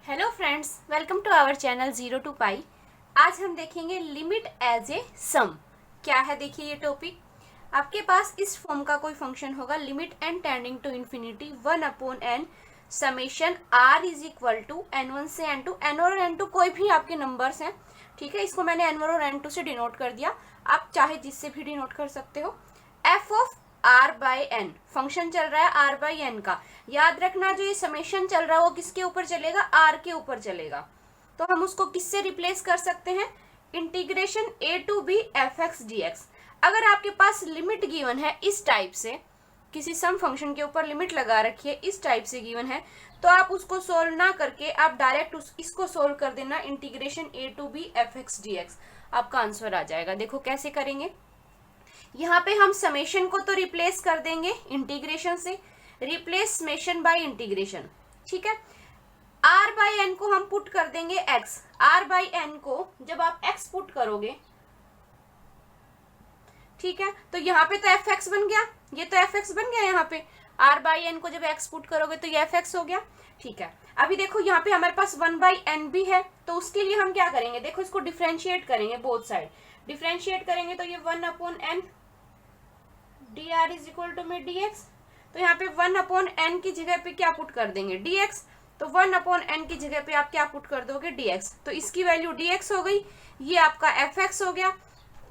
Hello friends, welcome to our channel zero to pi. आज हम देखेंगे लिमिट एज ए सम। क्या है, देखिए ये टॉपिक। आपके पास इस फॉर्म का कोई फंक्शन होगा, limit n tending to infinity 1/n summation r is equal to n1 से n2। n और n2 कोई भी आपके नंबर्स हैं, ठीक है। इसको मैंने n1 और n2 से डिनोट कर दिया, आप चाहे जिससे भी डिनोट कर सकते हो। f of r by n, function चल रहा है r बाई एन का। याद रखना, जो ये समेशन चल रहा है वो किसके ऊपर चलेगा, r के ऊपर चलेगा। तो हम उसको किससे रिप्लेस कर सकते हैं, integration a to b f x d x. अगर आपके पास लिमिट गिवन है इस टाइप से, किसी सम फंक्शन के ऊपर लिमिट लगा रखी है, इस टाइप से गिवन है, तो आप उसको सोल्व ना करके आप डायरेक्ट इसको सोल्व कर देना, integration a to b f x d x. आपका आंसर आ जाएगा। देखो कैसे करेंगे। यहाँ पे हम समेशन को तो रिप्लेस कर देंगे इंटीग्रेशन से, रिप्लेस समेशन बाय इंटीग्रेशन, ठीक है। r बाई एन को हम पुट कर देंगे x। r बाई एन को जब आप x पुट करोगे, ठीक है, तो यहाँ पे तो एफ एक्स बन गया, ये तो एफ एक्स बन गया। यहाँ पे r बाई एन को जब x पुट करोगे तो ये एफ एक्स हो गया, ठीक है। अभी देखो यहाँ पे हमारे पास 1/n भी है, तो उसके लिए हम क्या करेंगे, देखो इसको डिफ्रेंशिएट करेंगे, बोथ साइड डिफ्रेंशिएट करेंगे तो ये 1/n dr is equal to में dx। तो यहाँ पे 1/n की जगह पे क्या पुट कर देंगे, dx। तो 1/n की जगह पे आप क्या पुट कर दोगे, dx। तो इसकी वैल्यू dx हो गई, ये आपका fx हो गया।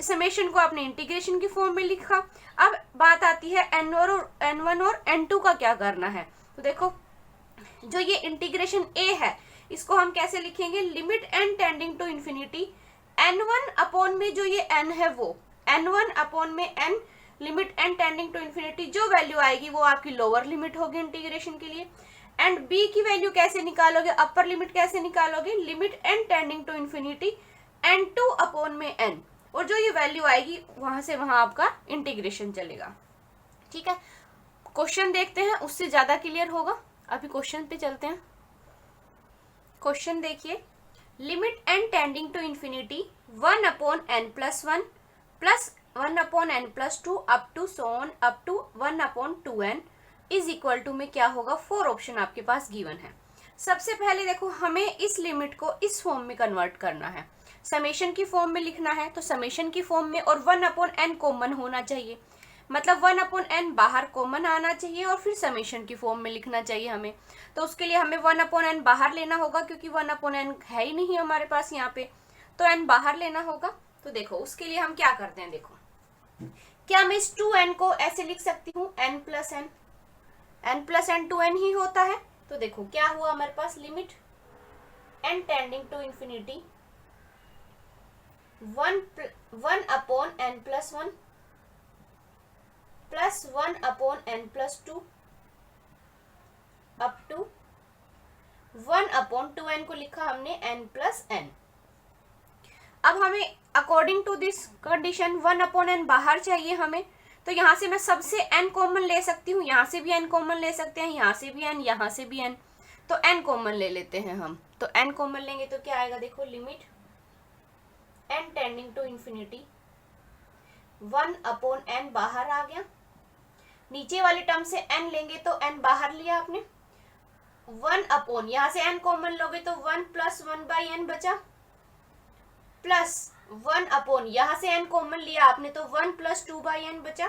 समेशन को आपने इंटीग्रेशन की फॉर्म में लिखा। अब बात आती है n1 और n2 का क्या करना है। तो देखो, जो ये इंटीग्रेशन a है, इसको हम कैसे लिखेंगे, limit n tending to infinity n1 upon में जो ये n है वो n1 अपॉन में n, limit n tending to infinity, जो वैल्यू आएगी वो आपकी लोअर लिमिट होगी इंटीग्रेशन के लिए। एंड b की वैल्यू कैसे निकालोगे, अपर लिमिट कैसे निकालोगे, limit n tending to infinity n2 upon में n, और जो ये वैल्यू आएगी वहां से वहां आपका इंटीग्रेशन चलेगा, ठीक है। क्वेश्चन देखते हैं, उससे ज्यादा क्लियर होगा। अभी क्वेश्चन पे चलते हैं। क्वेश्चन देखिए, limit n tending to infinity 1/n+1 plus 1/n+2 up to so on up to 1/2n is equal to में क्या होगा, 4 ऑप्शन आपके पास गिवन है। सबसे पहले देखो, हमें इस लिमिट को इस फॉर्म में कन्वर्ट करना है, समेशन की फॉर्म में लिखना है। तो समेशन की फॉर्म में, और 1/n कॉमन होना चाहिए, मतलब 1/n बाहर कॉमन आना चाहिए और फिर समेशन की फॉर्म में लिखना चाहिए हमें। तो उसके लिए हमें 1/n बाहर लेना होगा, क्योंकि 1/n है ही नहीं हमारे पास यहाँ पे, तो n बाहर लेना होगा। तो देखो उसके लिए हम क्या करते हैं, देखो क्या मैं इस 2n को ऐसे लिख सकती हूँ, n+n 2n ही होता है। तो देखो क्या हुआ हमारे पास, limit n tending to infinity 1/n+1 plus 1/n+2 up to 1/2n को लिखा हमने n+n। अब हमें according to this condition 1/n बाहर चाहिए हमें, तो यहाँ से मैं सबसे n कॉमन ले सकती हूँ, यहाँ से भी n कॉमन ले सकते हैं, यहाँ से भी n, यहाँ से भी n, तो n कॉमन ले लेते हैं हम। तो n कॉमन लेंगे तो क्या आएगा, देखो limit n tending to infinity 1/n बाहर आ गया, नीचे वाले टर्म से n लेंगे तो n बाहर लिया आपने, 1/, यहाँ से n कॉमन लोगे तो 1+1/n बचा, प्लस 1/, यहाँ से n कॉमन लिया आपने तो 1+2/n बचा,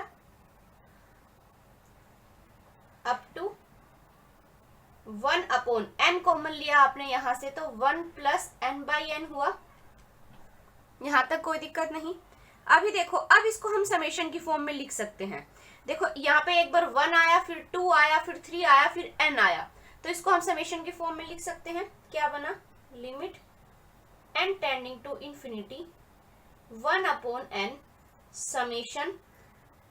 अप टू 1/n कॉमन लिया आपने यहाँ से तो 1+n/n हुआ। यहाँ तक कोई दिक्कत नहीं। अभी देखो, अब इसको हम समेशन की फॉर्म में लिख सकते हैं। देखो यहाँ पे एक बार 1 आया, फिर 2 आया, फिर 3 आया, फिर n आया, तो इसको हम समेशन की फॉर्म में लिख सकते हैं। क्या बना, limit n tending to infinity 1/n summation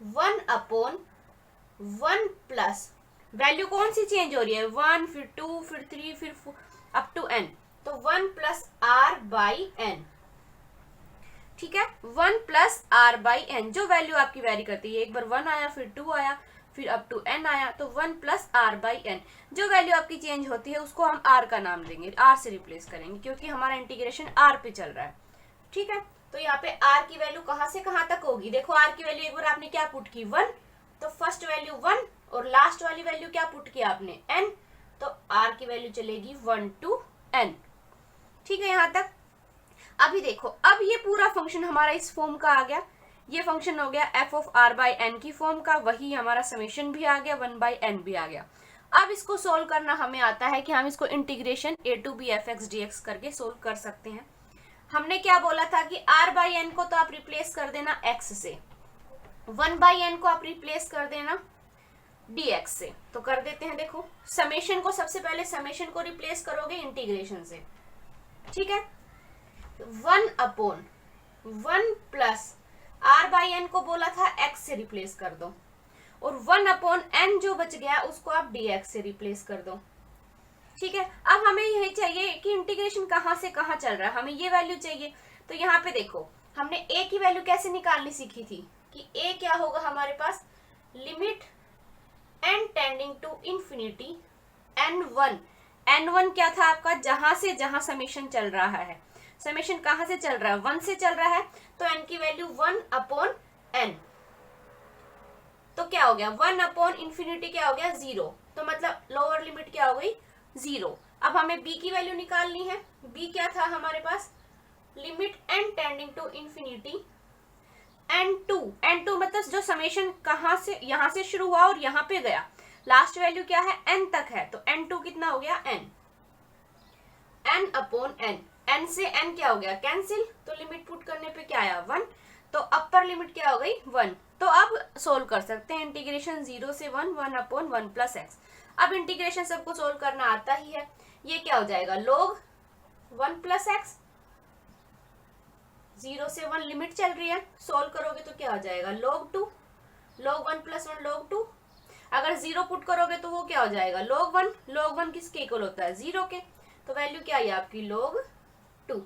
1/1 plus, value कौन सी चेंज हो रही है, 1 फिर 2 फिर 3 फिर 4 अप टू n, तो 1 प्लस r बाई एन, ठीक है। 1 प्लस r बाई एन, जो वैल्यू आपकी वेरी करती है, एक बार 1 आया, फिर 2 आया, फिर अप टू n आया, तो 1 प्लस r बाई एन, जो वैल्यू आपकी चेंज होती है उसको हम r का नाम देंगे, r से रिप्लेस करेंगे, क्योंकि हमारा इंटीग्रेशन r पे चल रहा है, ठीक है। तो यहाँ पे r की वैल्यू कहाँ से कहाँ तक होगी, देखो r की वैल्यू एक बार आपने क्या पुट की, 1, तो फर्स्ट वैल्यू 1 और लास्ट वाली वैल्यू क्या पुट किया आपने, n, तो r की वैल्यू चलेगी 1 to n। ठीक है यहाँ तक। अभी देखो, अब ये पूरा फंक्शन हमारा इस फॉर्म का आ गया, ये फंक्शन हो गया f of r by N की फॉर्म का, वही हमारा समेशन भी आ गया, 1/n भी आ गया। अब इसको सोल्व करना हमें आता है कि हम इसको integration a to b f x d x करके सोल्व कर सकते हैं। हमने क्या बोला था कि r/n को तो आप रिप्लेस कर देना x से, 1/n को आप रिप्लेस कर देना dx से। तो कर देते हैं। देखो समेशन को, सबसे पहले समेशन को रिप्लेस करोगे इंटीग्रेशन से, ठीक है। 1/1 प्लस r/n को बोला था x से रिप्लेस कर दो, और 1/n जो बच गया उसको आप dx से रिप्लेस कर दो, ठीक है। अब हमें यही चाहिए कि इंटीग्रेशन कहाँ से कहाँ चल रहा है, हमें ये वैल्यू चाहिए। तो यहाँ पे देखो हमने a की वैल्यू कैसे निकालनी सीखी थी कि a क्या होगा हमारे पास, limit n tending to infinity n1 क्या था आपका, जहां से जहां समेशन चल रहा है, समेशन कहां से चल रहा है, 1 से चल रहा है, तो n की वैल्यू 1/n। तो क्या हो गया, 1/इंफिनिटी क्या हो गया 0, तो मतलब लोअर लिमिट क्या हो गई 0। अब हमें b की वैल्यू निकालनी है। b क्या था हमारे पास, limit n tending to infinity n2 मतलब जो समेशन कहां से, यहां से शुरू हुआ और यहां पे गया, लास्ट वैल्यू क्या है n तक है, तो n2 कितना हो गया n/n। n से n क्या हो गया कैंसिल, तो लिमिट पुट करने पे क्या आया 1, तो अपर लिमिट क्या हो गई 1। तो अब सोल्व कर सकते हैं इंटीग्रेशन 0 से 1/1 प्लस एक्स। अब इंटीग्रेशन सबको सोल्व करना आता ही है, ये क्या हो जाएगा log 1 प्लस एक्स, 0 से 1 लिमिट चल रही है, सोल्व करोगे तो क्या हो जाएगा log 2, log 1 प्लस 1 log 2। अगर 0 पुट करोगे तो वो क्या हो जाएगा log 1 किसके इक्वल होता है 0 के, तो वैल्यू क्या आई आपकी log 2।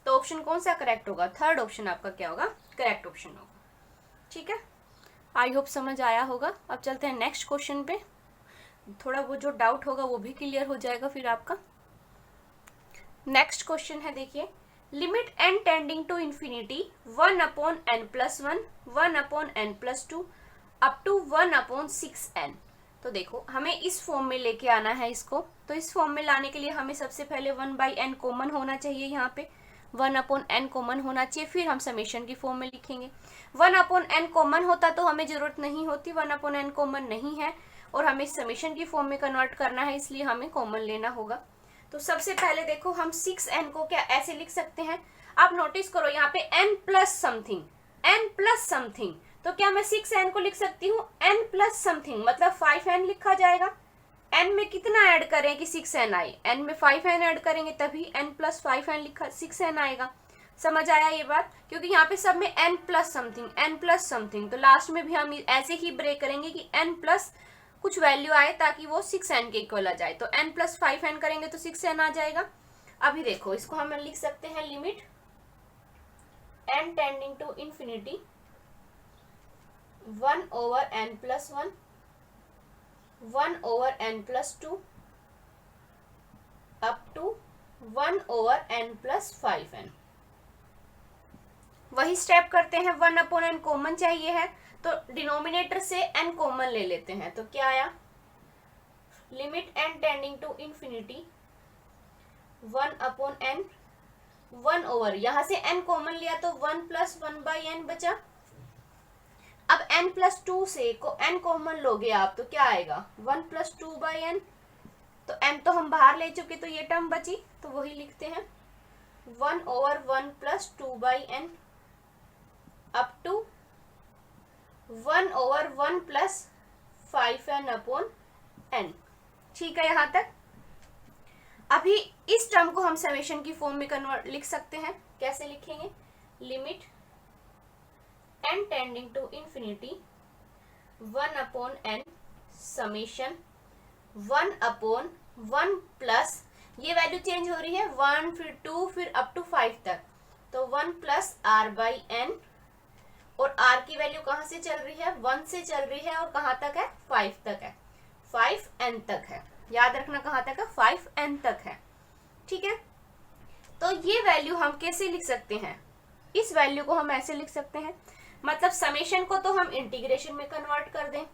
तो ऑप्शन कौन सा करेक्ट होगा, थर्ड ऑप्शन आपका क्या होगा करेक्ट ऑप्शन होगा, ठीक है। आई होप समझ आया होगा। अब चलते हैं नेक्स्ट क्वेश्चन पे, थोड़ा वो जो डाउट होगा वो भी क्लियर हो जाएगा फिर आपका। नेक्स्ट क्वेश्चन है, देखिए limit n tending to infinity 1/n+1 1/n+2 up to 1/6n। तो देखो हमें इस फॉर्म में लेके आना है इसको, तो इस फॉर्म में लाने के लिए हमें सबसे पहले 1/n कॉमन होना चाहिए, यहाँ पे 1/n कॉमन होना चाहिए, फिर हम समेशन की फॉर्म में लिखेंगे। 1/n कॉमन होता तो हमें जरूरत नहीं होती, 1/n कॉमन नहीं है और हमें समेशन की फॉर्म में कन्वर्ट करना है, इसलिए हमें कॉमन लेना होगा। तो सबसे पहले देखो हम 6n को क्या ऐसे लिख सकते हैं, आप नोटिस करो यहाँ पे n प्लस समथिंग, तो क्या मैं 6n को लिख सकती हूँ n प्लस समथिंग, मतलब 5n लिखा जाएगा। n में कितना ऐड करें कि 6n आए, n में 5n ऐड करेंगे तभी n प्लस 5n लिखा 6n आएगा। समझ आया ये बात, क्योंकि यहाँ पे सब में n प्लस समथिंग, तो लास्ट में भी हम ऐसे ही ब्रेक करेंगे कि n प्लस कुछ वैल्यू आए ताकि वो 6n के इक्वल आ जाए। तो n प्लस 5n करेंगे तो 6n आ जाएगा। अभी देखो इसको हम लिख सकते हैं limit n tending to infinity 1/n+1 1/n+2 up to 1/n+5n। वही स्टेप करते हैं, 1/n कॉमन चाहिए है तो डिनोमिनेटर से n कॉमन ले लेते हैं, तो क्या आया limit n tending to infinity 1/n 1/, यहां से n कॉमन लिया तो 1+1/n बचा। अब n+2 से को n कॉमन लोगे आप तो क्या आएगा 1+2/n, तो n तो हम बाहर ले चुके तो ये टर्म बची, तो वही लिखते हैं 1/1+2/n अप टू 1/1+5n/n। ठीक है यहाँ तक। अभी इस टर्म को हम समेशन की फॉर्म में कन्वर्ट लिख सकते हैं, कैसे लिखेंगे limit n tending to infinity 1/n summation 1/1 plus, ये वैल्यू चेंज हो रही है 1 फिर 2 फिर अप टू 5 तक, तो 1 प्लस r/n, और r की वैल्यू कहां से चल रही है 1 से चल रही है और कहां तक है 5 तक है, 5n तक है, याद रखना कहां तक है 5n तक है। ठीक है, तो ये वैल्यू हम कैसे लिख सकते हैं, इस वैल्यू को हम ऐसे लिख सकते हैं, मतलब समेशन को तो हम इंटीग्रेशन में कन्वर्ट कर दें,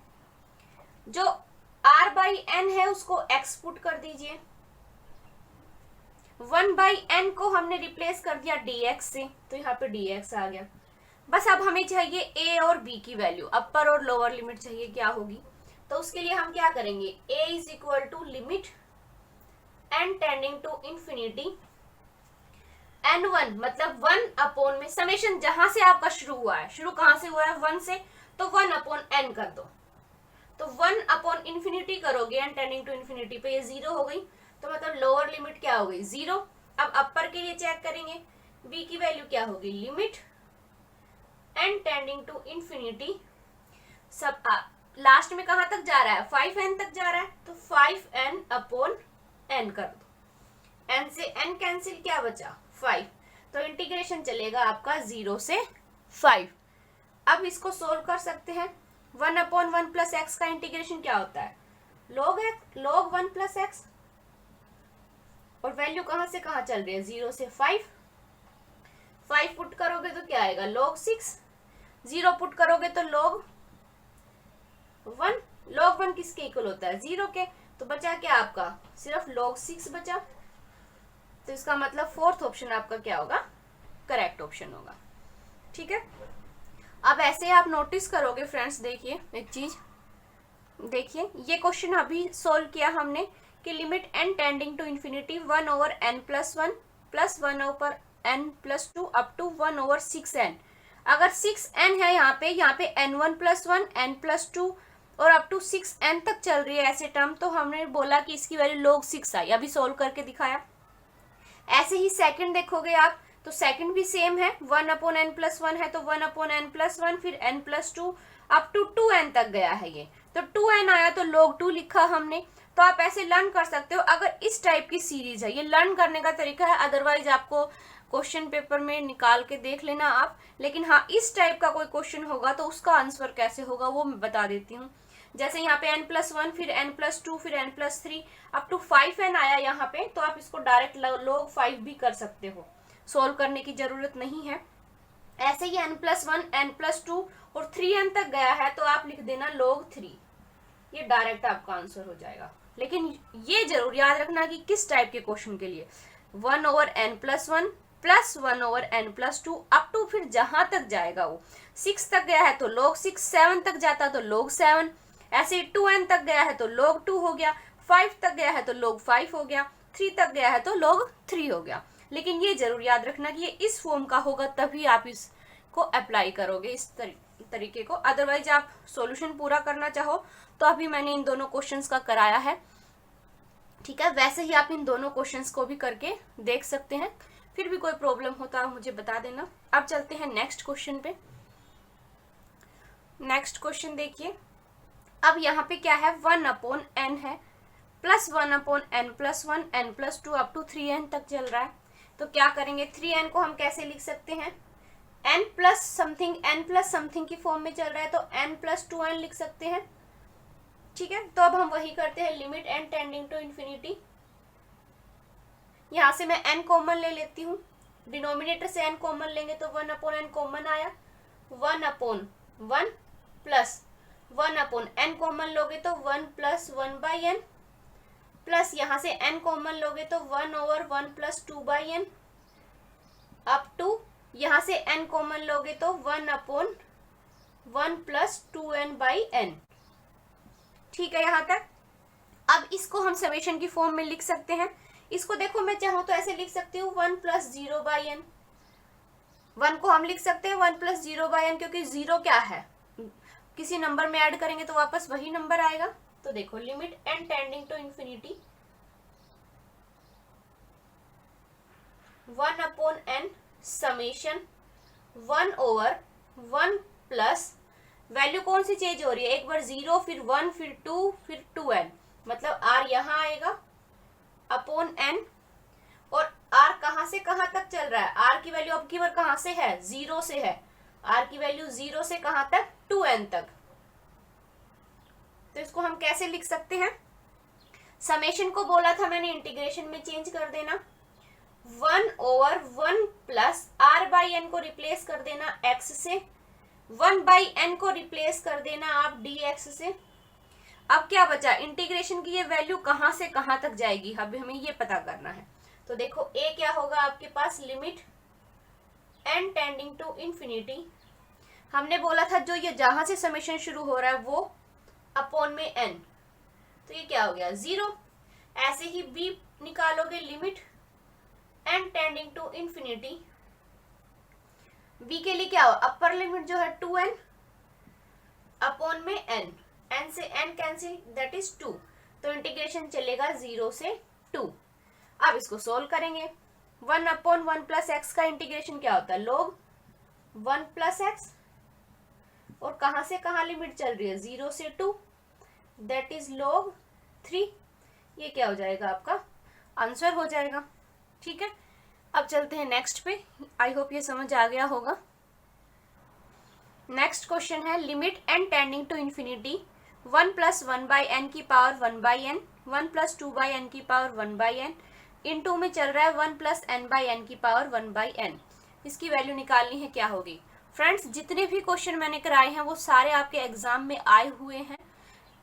जो r/n है उसको x पुट कर दीजिए, 1/n को हमने रिप्लेस कर दिया dx से, तो यहाँ पे dx आ गया। बस अब हमें चाहिए a और b की वैल्यू, अपर और लोअर लिमिट चाहिए क्या होगी। तो उसके लिए हम क्या करेंगे, a is equal to limit n tending to infinity n1, मतलब 1/, में समेशन जहां से आपका शुरू हुआ है, शुरू कहां से हुआ है 1 से, तो 1/n कर दो। तो 1/∞ करोगे n टेंडिंग टू इंफिनिटी पे, ये 0 हो गई, तो मतलब लोअर लिमिट क्या हो गई 0। अब अपर के लिए चेक करेंगे, b की वैल्यू क्या होगी, limit n tending to infinity, सब लास्ट में कहां तक जा रहा है 5n तक जा रहा है, तो 5n/n कर दो। n से n कैंसिल, क्या बचा 5, तो इंटीग्रेशन चलेगा आपका 0 से 5। अब इसको सोल्व कर सकते हैं। 1/1 प्लस एक्स का इंटीग्रेशन क्या होता है, log 1 प्लस एक्स, और वैल्यू कहां से कहां चल रही है 0 से 5 पुट करोगे तो क्या आएगा log 6, 0 पुट करोगे तो log 1 किसके इक्वल होता है 0 के, तो बचा क्या आपका सिर्फ log 6 बचा। तो इसका मतलब फोर्थ ऑप्शन आपका क्या होगा, करेक्ट ऑप्शन होगा। ठीक है, अब ऐसे आप नोटिस करोगे फ्रेंड्स, देखिए एक चीज, देखिए ये क्वेश्चन अभी सोल्व किया हमने कि limit n tending to infinity 1/n + 1 plus 1/n + 2 up to 1/6n। अगर 6n है यहाँ पे n1 + 1 n + 2 और अप टू 6n तक चल रही है ऐसे टर्म, तो हमने बोला कि इसकी वैल्यू log 6 आई, अभी सोल्व करके दिखाया। ऐसे ही सेकंड देखोगे आप, तो सेकंड भी सेम है, 1/n + 1 है तो 1/n + 1, फिर n + 2 अप टू 2n तक गया है ये, तो 2n आया तो log 2 लिखा हमने। तो आप ऐसे लर्न कर सकते हो, अगर इस टाइप की सीरीज है, ये लर्न करने का तरीका है, अदरवाइज आपको क्वेश्चन पेपर में निकाल के देख लेना आप। लेकिन हाँ, इस टाइप का कोई क्वेश्चन होगा तो उसका आंसर कैसे होगा वो मैं बता देती हूँ। जैसे यहाँ पे n + 1, फिर n + 2, फिर n + 3 अप टू 5n आया यहाँ पे, तो आप इसको डायरेक्ट log 5 भी कर सकते हो, सोल्व करने की जरूरत नहीं है। ऐसे ही n + 1, n + 2 और 3n तक गया है, तो आप लिख देना log 3, ये डायरेक्ट आपका आंसर हो जाएगा। लेकिन ये जरूर याद रखना कि किस टाइप के क्वेश्चन के लिए, 1/n + 1 plus 1/n + 2 up to फिर जहां तक जाएगा वो 6 तक गया है तो log 6, 7 तक जाता तो log 7, ऐसे 2n तक गया है तो log 2 हो गया, 5 तक गया है तो log 5 हो गया, 3 तक गया है तो log 3 हो गया। लेकिन ये जरूर याद रखना कि ये इस फॉर्म का होगा, तभी आप इसको अप्लाई करोगे इस तरीके को। अदरवाइज आप सॉल्यूशन पूरा करना चाहो तो अभी मैंने इन दोनों क्वेश्चंस का कराया है, ठीक है। वैसे ही आप इन दोनों क्वेश्चंस को भी करके देख सकते हैं, फिर भी कोई प्रॉब्लम हो तो आप मुझे बता देना। अब चलते हैं नेक्स्ट क्वेश्चन पे। नेक्स्ट क्वेश्चन देखिए, अब यहाँ पे क्या है 1/n है plus 1/n + 1 n + 2 up to 3n तक चल रहा है। तो क्या करेंगे, 3n को हम कैसे लिख सकते हैं, n प्लस समथिंग की फॉर्म में चल रहा है तो n + 2n लिख सकते हैं, ठीक है। तो अब हम वही करते हैं, limit n tending to infinity, यहां से मैं n कॉमन ले लेती हूँ, डिनोमिनेटर से n कॉमन लेंगे तो 1/n कॉमन आया, 1/1 प्लस 1/n कॉमन लोगे तो 1 + 1/n प्लस यहाँ से n कॉमन लोगे तो 1/1 + 2/n अप टू यहाँ से n कॉमन लोगे तो 1/1 + 2n/n, ठीक है यहाँ तक। अब इसको हम समेशन की फॉर्म में लिख सकते हैं। इसको देखो, मैं चाहूँ तो ऐसे लिख सकती हूँ 1 + 0/n, 1 को हम लिख सकते हैं 1 + 0/n, क्योंकि 0 क्या है, किसी नंबर में ऐड करेंगे तो वापस वही नंबर आएगा। तो देखो, limit n tending to infinity 1/n summation 1/1 plus value कौन सी चेंज हो रही है, एक बार 0 फिर 1 फिर 2 फिर 2n, मतलब r यहाँ आएगा अपॉन n, और r कहां से कहां तक चल रहा है, r की वैल्यू अब की बार कहां से है 0 से है, r की वैल्यू 0 से कहां तक 2n तक। तो इसको हम कैसे लिख सकते हैं, समेशन को बोला था मैंने इंटीग्रेशन में चेंज कर देना, 1/1 प्लस r/n को रिप्लेस कर देना x से, 1/n को रिप्लेस कर देना आप dx से। अब क्या बचा, इंटीग्रेशन की ये वैल्यू कहां से कहां तक जाएगी, अब हमें ये पता करना है। तो देखो ए क्या होगा आपके पास, limit n tending to infinity, हमने बोला था जो ये जहां से समेशन शुरू हो रहा है वो अपॉन में n, तो ये क्या हो गया 0। ऐसे ही b निकालोगे, limit n tending to infinity, b के लिए क्या हो, अपर लिमिट जो है 2n अपॉन में n से n कैंसिल, दैट इज 2, तो इंटीग्रेशन चलेगा 0 से 2। अब इसको सोल्व करेंगे, 1 अपॉन 1 प्लस एक्स का इंटीग्रेशन क्या होता है, लोग 1 प्लस एक्स, और कहां से कहां लिमिट चल रही है, 0 से 2, दैट इज log 3। ये क्या हो जाएगा, आपका आंसर हो जाएगा। ठीक है, अब चलते हैं नेक्स्ट पे, आई होप ये समझ आ गया होगा। नेक्स्ट क्वेश्चन है limit n tending to infinity 1 plus 1 by N की power 1 by N, 1 plus 2 by N की power 1 by N, into में चल रहा है 1 प्लस एन बाई एन की पावर 1 बाई एन। इसकी वैल्यू निकालनी है, क्या होगी। फ्रेंड्स जितने भी क्वेश्चन मैंने कराए हैं वो सारे आपके एग्जाम में आए हुए हैं,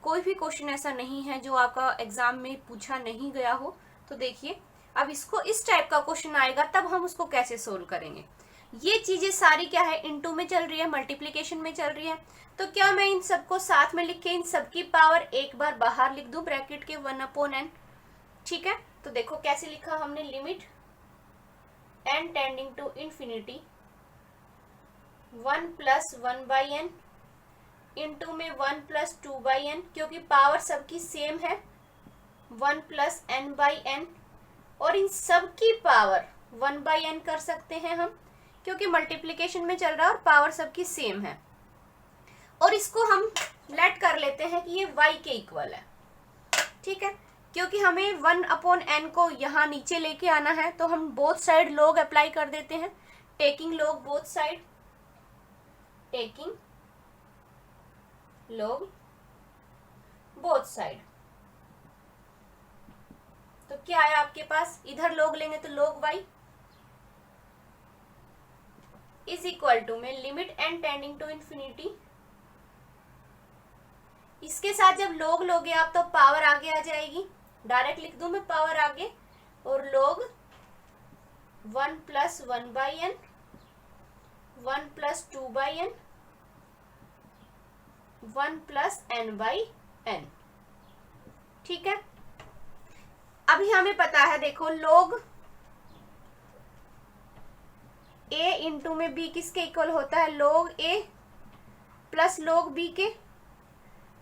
कोई भी क्वेश्चन ऐसा नहीं है जो आपका एग्जाम में पूछा नहीं गया हो। तो देखिए अब इसको इस टाइप का क्वेश्चन आएगा तब हम उसको कैसे सोल्व करेंगे। ये चीजें सारी क्या है, इनटू में चल रही है, मल्टीप्लीकेशन में चल रही है, तो क्या मैं इन सबको साथ में लिख के इन सबकी पावर एक बार बाहर लिख दूं ब्रैकेट के 1 अपॉन n। ठीक है, तो देखो कैसे लिखा हमने, limit n tending to infinity 1 plus 1 by n into में 1 प्लस 2 बाई एन, क्योंकि पावर सबकी सेम है 1 प्लस एन बाई एन, और इन सब की पावर 1 बाई एन कर सकते हैं हम, क्योंकि मल्टीप्लिकेशन में चल रहा है और पावर सबकी सेम है। और इसको हम लेट कर लेते हैं कि ये y के इक्वल है। ठीक है, क्योंकि हमें 1 अपॉन n को यहाँ नीचे लेके आना है, तो हम बोथ साइड log अप्लाई कर देते हैं, taking log both side, taking log both side. तो क्या आया आपके पास, इधर log लेंगे तो log y is equal to में limit n tending to infinity, इसके साथ जब log लोगे आप तो पावर आगे आ जाएगी, डायरेक्ट लिख दूं मैं पावर आगे, और log 1 plus 1 by N, 1 plus 2 by N, 1 plus N by n. ठीक है, अभी हमें पता है, देखो log a इंटू में b किसके इक्वल होता है, log a plus log b के।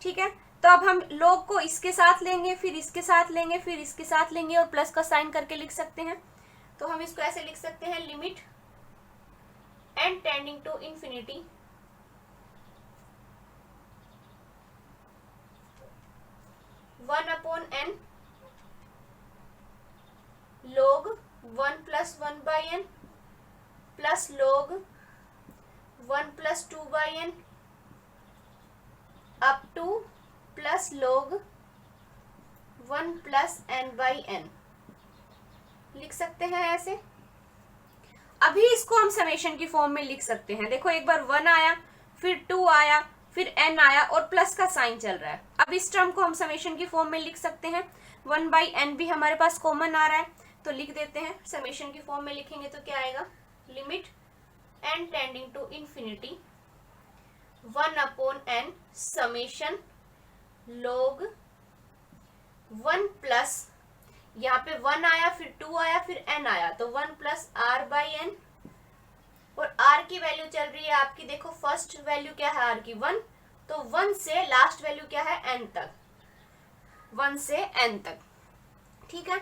ठीक है, तो अब हम log को इसके साथ लेंगे, फिर इसके साथ लेंगे, फिर इसके साथ लेंगे, और प्लस का साइन करके लिख सकते हैं। तो हम इसको ऐसे लिख सकते हैं, limit n tending to infinity 1 upon n log 1 plus 1 by n plus log 1 plus 2 by n up to plus log 1 plus n by n, लिख सकते हैं ऐसे। अभी इसको हम समेशन की फॉर्म में लिख सकते हैं। देखो एक बार 1 आया, फिर 2 आया, फिर n आया, और प्लस का साइन चल रहा है। अब इस टर्म को हम समेशन की फॉर्म में लिख सकते हैं, 1 बाई एन भी हमारे पास कॉमन आ रहा है, तो लिख देते हैं। समेशन की फॉर्म में लिखेंगे तो क्या आएगा, limit n tending to infinity 1 upon n summation log 1 plus, यहाँ पे 1 आया, फिर 2 आया, फिर n आया, तो 1 प्लस r बाई एन, और r की वैल्यू चल रही है आपकी, देखो फर्स्ट वैल्यू क्या है r की 1, तो 1 से लास्ट वैल्यू क्या है n तक, 1 से n तक। ठीक है,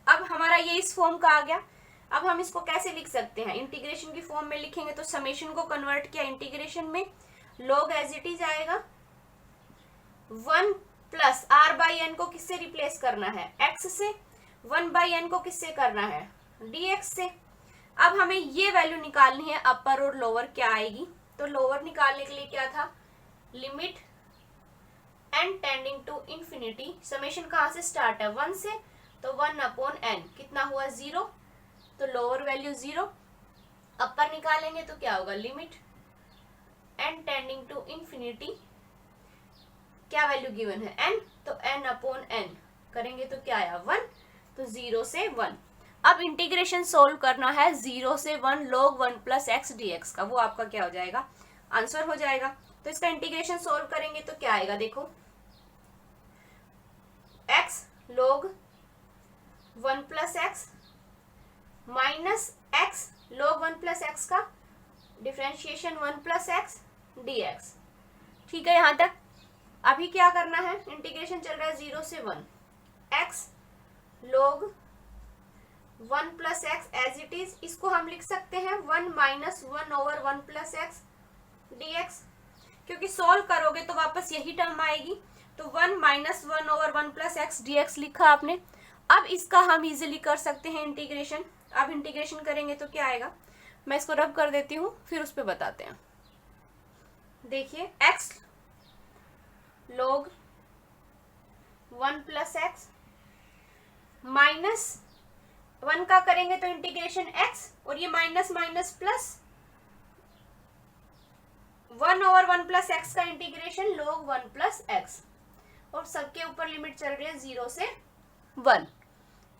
अब हमारा ये इस फॉर्म का आ गया। अब हम इसको कैसे लिख सकते हैं, इंटीग्रेशन की फॉर्म में लिखेंगे तो समेशन को कन्वर्ट किया इंटीग्रेशन में, log एज इट इज आएगा 1 प्लस r बाई एन को किससे रिप्लेस करना है, x से, 1 बाई एन को किससे करना है, dx से। अब हमें ये वैल्यू निकालनी है, अपर और लोअर क्या आएगी, तो लोअर निकालने के लिए क्या था, limit n tending to infinity, summation कहाँ से स्टार्ट है, 1 से, तो 1 अपॉन n कितना हुआ 0, तो लोअर वैल्यू 0, अपर निकालेंगे तो क्या होगा, limit n tending to infinity, क्या वैल्यू गिवन है n, तो n अपॉन n करेंगे तो क्या आया 1, तो 0 से 1। अब इंटीग्रेशन सोल्व करना है 0 से 1 log 1 प्लस एक्स dx का, वो आपका क्या हो जाएगा, आंसर हो जाएगा। तो इसका इंटीग्रेशन सोल्व करेंगे तो क्या आएगा, देखो x log 1 plus x minus x log 1 plus x का डिफ्रेंशिएशन 1 प्लस एक्स dx। ठीक है यहां तक। अभी क्या करना है, इंटीग्रेशन चल रहा है 0 से 1, x log 1 plus x as it is, इसको हम लिख सकते हैं 1 minus 1 over 1 plus x dx, क्योंकि सोल्व करोगे तो वापस यही टर्म आएगी। तो 1 minus 1 over 1 plus x dx लिखा आपने। अब इसका हम इजीली कर सकते हैं इंटीग्रेशन। अब इंटीग्रेशन करेंगे तो क्या आएगा, मैं इसको रब कर देती हूँ फिर उस पर बताते हैं। देखिए x log 1 plus x minus 1 का करेंगे तो इंटीग्रेशन x, और ये minus minus plus 1 over 1 plus x का इंटीग्रेशन log 1 प्लस एक्स, और सबके ऊपर लिमिट चल रही है 0 से 1।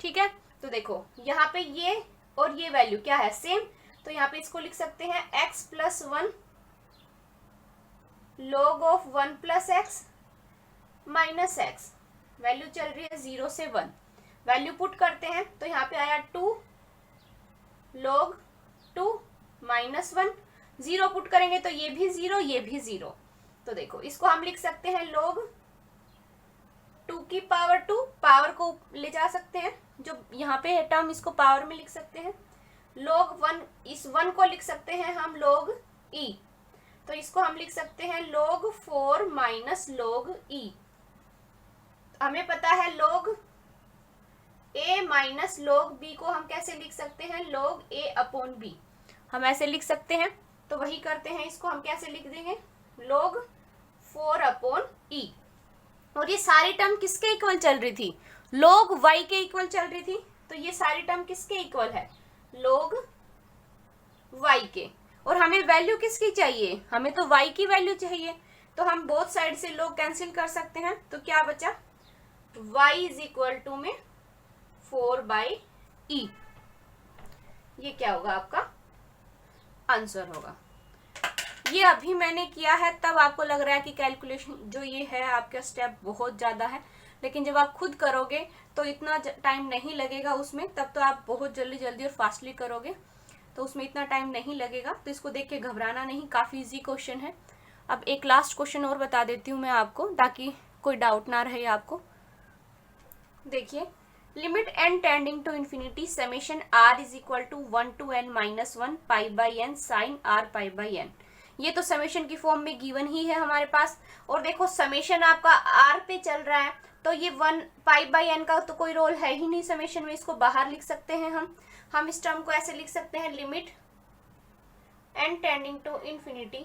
ठीक है, तो देखो यहाँ पे ये और ये वैल्यू क्या है, सेम, तो यहाँ पे इसको लिख सकते हैं x plus 1 log of 1 plus x minus x, value चल रही है 0 से 1, वैल्यू पुट करते हैं तो यहाँ पे आया 2 log 2 माइनस 1, 0 पुट करेंगे तो ये भी 0 ये भी 0। तो देखो इसको हम लिख सकते हैं log 2 की पावर 2, पावर को ले जा सकते हैं, जो यहाँ पे है टर्म इसको पावर में लिख सकते हैं। log 1, इस 1 को लिख सकते हैं हम log e, तो इसको हम लिख सकते हैं log 4 माइनस log e। हमें पता है log a minus log b को हम कैसे लिख सकते हैं, log a अपॉन b, हम ऐसे लिख सकते हैं। तो वही करते हैं, इसको हम कैसे लिख देंगे, log 4 अपॉन e। और ये सारी टर्म किसके इक्वल चल रही थी, log y के इक्वल चल रही थी, तो ये सारी टर्म किसके इक्वल है, log y के। और हमें वैल्यू किसकी चाहिए, हमें तो y की वैल्यू चाहिए, तो हम बोथ साइड से log कैंसिल कर सकते हैं। तो क्या बचा, y इज इक्वल टू में 4/e, ये क्या होगा आपका आंसर होगा। ये अभी मैंने किया है, तब आपको लग रहा है कि कैलकुलेशन जो ये है आपका स्टेप बहुत ज़्यादा है, लेकिन जब आप खुद करोगे तो इतना टाइम नहीं लगेगा उसमें, तब तो आप बहुत जल्दी जल्दी और फास्टली करोगे तो उसमें इतना टाइम नहीं लगेगा। तो इसको देख के घबराना नहीं, काफ़ी इजी क्वेश्चन है। अब एक लास्ट क्वेश्चन और बता देती हूँ मैं आपको, ताकि कोई डाउट ना रहे आपको। देखिए limit n tending to infinity summation r is equal to 1 to n minus 1 pi by n sine r pi by n. ये तो समेशन की फॉर्म में गिवन ही है हमारे पास। और देखो समेशन आपका r पे चल रहा है, तो ये 1 पाई बाई एन का तो कोई रोल है ही नहीं समेशन में, इसको बाहर लिख सकते हैं हम इस टर्म को ऐसे लिख सकते हैं, limit n tending to infinity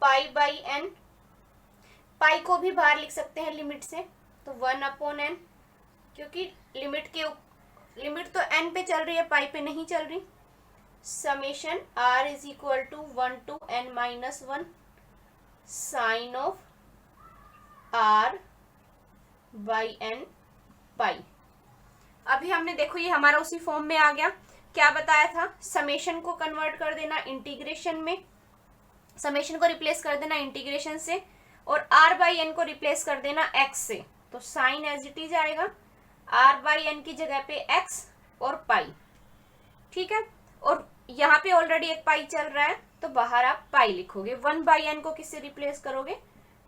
pi by N, pi को भी बाहर लिख सकते हैं लिमिट से, तो 1 अपॉन एन, क्योंकि लिमिट तो n पे चल रही है, पाई पे नहीं चल रही। Summation r is equal to 1 to n minus 1 sine of r by n pi. अभी हमने देखो ये हमारा उसी फॉर्म में आ गया। क्या बताया था, समेशन को कन्वर्ट कर देना इंटीग्रेशन में, समेशन को रिप्लेस कर देना इंटीग्रेशन से, और r बाई n को रिप्लेस कर देना x से, तो साइन एज इट इज आएगा, r बाई n की जगह पे x और पाई। ठीक है, और यहाँ पे ऑलरेडी एक पाई चल रहा है, तो बाहर आप पाई लिखोगे। 1 बाई n को किससे रिप्लेस करोगे,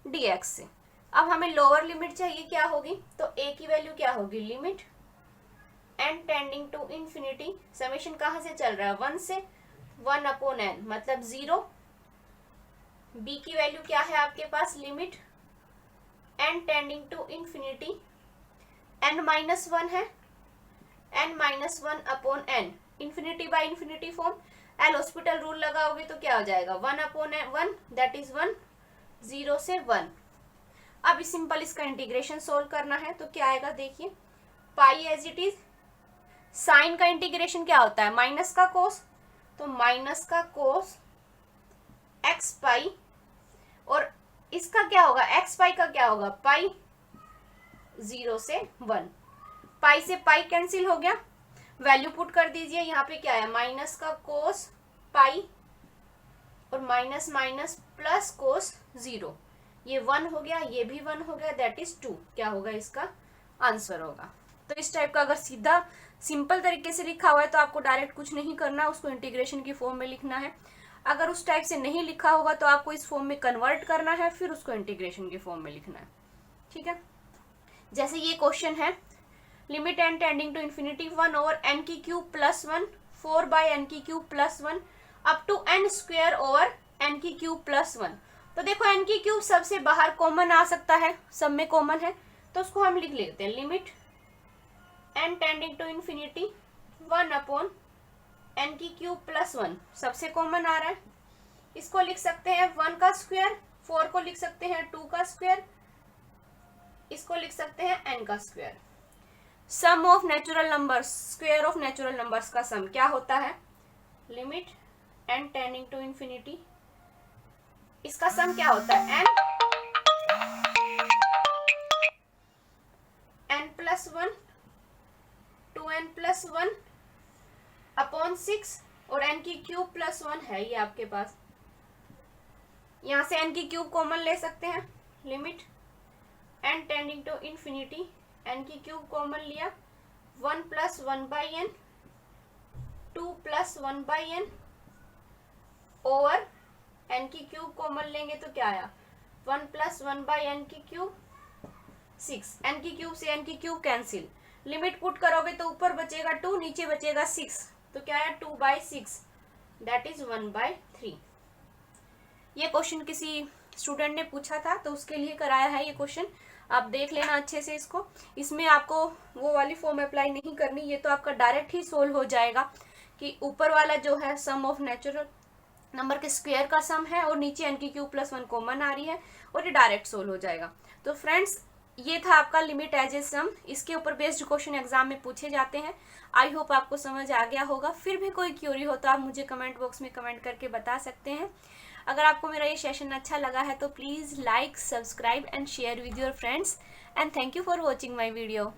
dx से। अब हमें लोअर लिमिट चाहिए, क्या होगी, तो a की वैल्यू क्या होगी, limit n tending to infinity, summation कहाँ से चल रहा है, 1 से, 1 अपॉन n मतलब 0। b की वैल्यू क्या है आपके पास, limit n tending to infinity, n minus 1 है, n minus 1 upon n, infinity by infinity form, L hospital rule लगाओगे तो क्या हो जाएगा, 1 अपॉन 1 दैट इज 1, 0 से 1। अब सिंपल इसका इंटीग्रेशन सोल्व करना है, तो क्या आएगा, देखिए पाई एज इट इज, साइन का इंटीग्रेशन क्या होता है, माइनस का कोस, तो माइनस का कोस एक्स पाई, और इसका क्या होगा, एक्स पाई का क्या होगा, पाई 0 से 1, पाई से पाई कैंसिल हो गया, वैल्यू पुट कर दीजिए। यहाँ पे क्या है, माइनस का कोस पाई और माइनस माइनस प्लस कोस 0, ये 1 हो गया, ये भी 1 हो गया, दैट इज 2। क्या होगा, इसका आंसर होगा। तो इस टाइप का अगर सीधा सिंपल तरीके से लिखा हुआ है तो आपको डायरेक्ट कुछ नहीं करना, उसको इंटीग्रेशन की फॉर्म में लिखना है। अगर उस टाइप से नहीं लिखा होगा तो आपको इस फॉर्म में कन्वर्ट करना है, फिर उसको इंटीग्रेशन की फॉर्म में लिखना है। ठीक है, जैसे ये क्वेश्चन है, limit n tending to infinity 1 over n की क्यूब प्लस 1 4 बाई n की cube plus 1 up to n square over n की क्यूब प्लस 1। तो देखो n की क्यूब सबसे बाहर कॉमन आ सकता है, सब में कॉमन है, तो उसको हम लिख लेते हैं limit n tending to infinity 1 upon n की क्यूब प्लस 1, सबसे कॉमन आ रहा है। इसको लिख सकते हैं 1 का स्क्वायर, 4 को लिख सकते हैं 2 का स्क्वायर, इसको लिख सकते हैं n का square. Sum of natural numbers, square of natural numbers का सम क्या होता है, limit n tending to infinity, इसका सम क्या होता है n plus 1 2n plus 1 upon 6 और n की क्यूब प्लस 1 है ये आपके पास। यहां से n की क्यूब कॉमन ले सकते हैं, limit n tending to infinity, n की क्यूब कॉमन लिया, 1 plus 1 by n 2 plus 1 by n over n की क्यूब कॉमन लेंगे तो क्या आया, 1 प्लस 1 बाई n की क्यूब 6, n की क्यूब से n की क्यूब कैंसिल, लिमिट पुट करोगे तो ऊपर बचेगा 2, नीचे बचेगा 6, तो क्या है 2 बाई 6, दैट इज 1 बाई 3। ये क्वेश्चन किसी स्टूडेंट ने पूछा था तो उसके लिए कराया है ये क्वेश्चन, आप देख लेना अच्छे से इसको। इसमें आपको वो वाली फॉर्म अप्लाई नहीं करनी, ये तो आपका डायरेक्ट ही सोल्व हो जाएगा कि ऊपर वाला जो है सम ऑफ नेचुरल नंबर के स्क्वायर का सम है और नीचे n की क्यूब प्लस 1 कॉमन आ रही है और ये डायरेक्ट सोल्व हो जाएगा। तो फ्रेंड्स ये था आपका लिमिट एज ए सम, इसके ऊपर बेस्ड क्वेश्चन एग्जाम में पूछे जाते हैं। आई होप आपको समझ आ गया होगा। फिर भी कोई क्यूरी हो तो आप मुझे कमेंट बॉक्स में कमेंट करके बता सकते हैं। अगर आपको मेरा ये सेशन अच्छा लगा है तो please like, subscribe and share with your friends and thank you for watching my video.